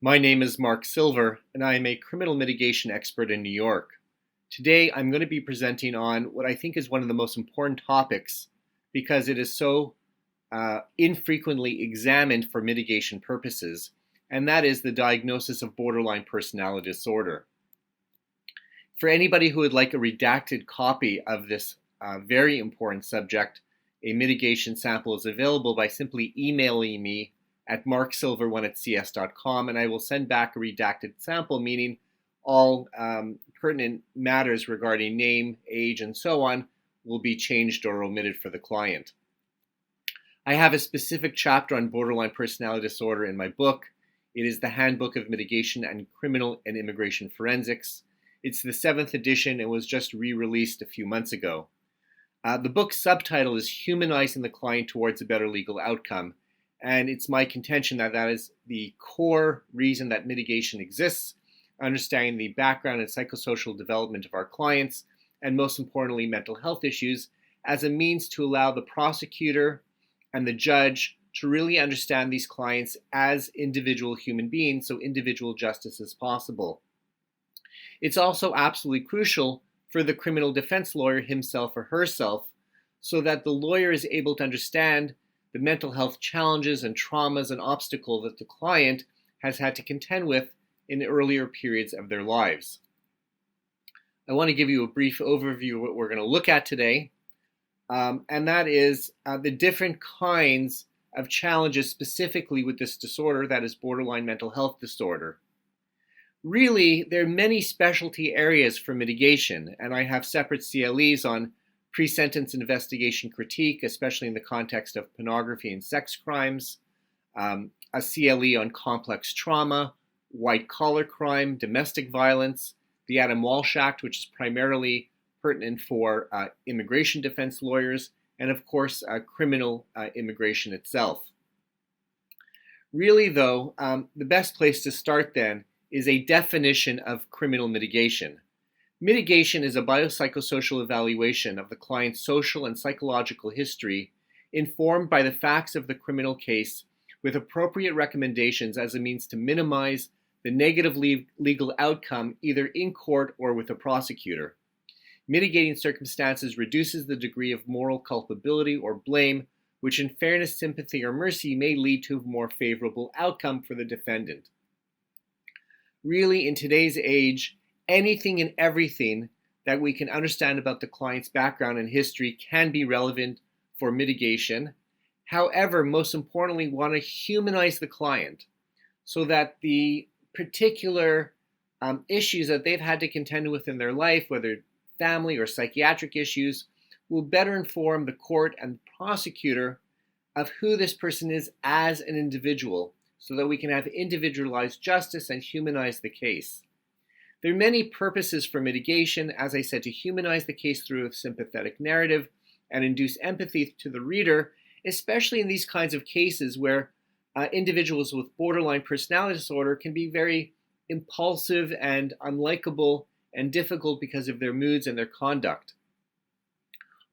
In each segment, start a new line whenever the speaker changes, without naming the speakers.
My name is Mark Silver, and I am a criminal mitigation expert in New York. Today, I'm going to be presenting on what I think is one of the most important topics because it is so infrequently examined for mitigation purposes, and that is the diagnosis of borderline personality disorder. For anybody who would like a redacted copy of this very important subject, a mitigation sample is available by simply emailing me at marksilver1@cs.com, and I will send back a redacted sample, meaning all pertinent matters regarding name, age, and so on will be changed or omitted for the client. I have a specific chapter on borderline personality disorder in my book. It is the Handbook of Mitigation and Criminal and Immigration Forensics. It's the 7th edition and was just re-released a few months ago. The book's subtitle is Humanizing the Client Towards a Better Legal Outcome, and it's my contention that that is the core reason that mitigation exists, understanding the background and psychosocial development of our clients, and most importantly, mental health issues, as a means to allow the prosecutor and the judge to really understand these clients as individual human beings, so individual justice is possible. It's also absolutely crucial for the criminal defense lawyer himself or herself, so that the lawyer is able to understand the mental health challenges and traumas and obstacles that the client has had to contend with in the earlier periods of their lives. I want to give you a brief overview of what we're going to look at today, and that is the different kinds of challenges specifically with this disorder, that is borderline mental health disorder. Really, there are many specialty areas for mitigation, and I have separate CLEs on pre-sentence investigation critique, especially in the context of pornography and sex crimes, a CLE on complex trauma, white-collar crime, domestic violence, the Adam Walsh Act, which is primarily pertinent for immigration defense lawyers, and of course, criminal immigration itself. Really, though, the best place to start then is a definition of criminal mitigation. Mitigation is a biopsychosocial evaluation of the client's social and psychological history informed by the facts of the criminal case with appropriate recommendations as a means to minimize the negative legal outcome either in court or with a prosecutor. Mitigating circumstances reduces the degree of moral culpability or blame, which in fairness, sympathy, or mercy may lead to a more favorable outcome for the defendant. Really, in today's age, anything and everything that we can understand about the client's background and history can be relevant for mitigation. However, most importantly, we want to humanize the client so that the particular issues that they've had to contend with in their life, whether family or psychiatric issues, will better inform the court and prosecutor of who this person is as an individual, so that we can have individualized justice and humanize the case. There are many purposes for mitigation, as I said, to humanize the case through a sympathetic narrative and induce empathy to the reader, especially in these kinds of cases where individuals with borderline personality disorder can be very impulsive and unlikable and difficult because of their moods and their conduct.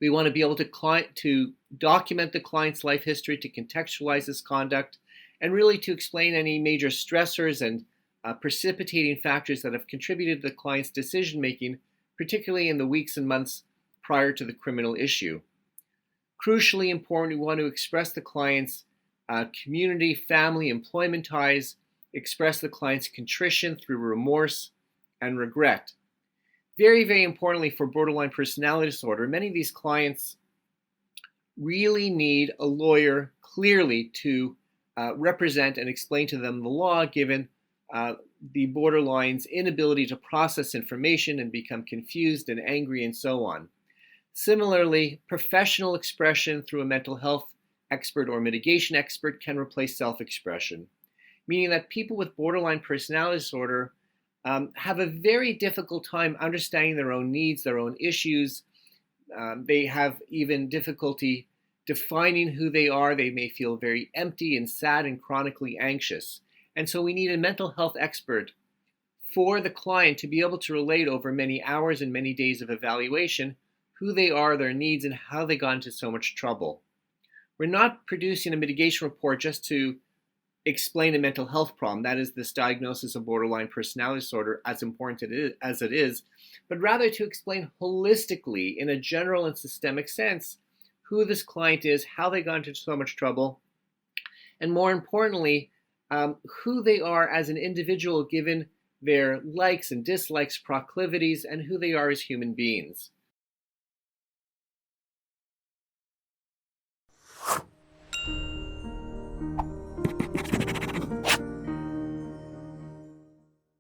We want to be able to document the client's life history, to contextualize this conduct, and really to explain any major stressors and precipitating factors that have contributed to the client's decision-making, particularly in the weeks and months prior to the criminal issue. Crucially important, we want to express the client's community, family, employment ties, express the client's contrition through remorse and regret. Very, very importantly for borderline personality disorder, many of these clients really need a lawyer clearly to represent and explain to them the law, given the borderline's inability to process information and become confused and angry and so on. Similarly, professional expression through a mental health expert or mitigation expert can replace self-expression, meaning that people with borderline personality disorder have a very difficult time understanding their own needs, their own issues. They have even difficulty defining who they are. They may feel very empty and sad and chronically anxious. And so we need a mental health expert for the client to be able to relate over many hours and many days of evaluation who they are, their needs, and how they got into so much trouble. We're not producing a mitigation report just to explain a mental health problem, that is, this diagnosis of borderline personality disorder, as important as it is, but rather to explain holistically, in a general and systemic sense, who this client is, how they got into so much trouble, and more importantly, who they are as an individual given their likes and dislikes, proclivities, and who they are as human beings.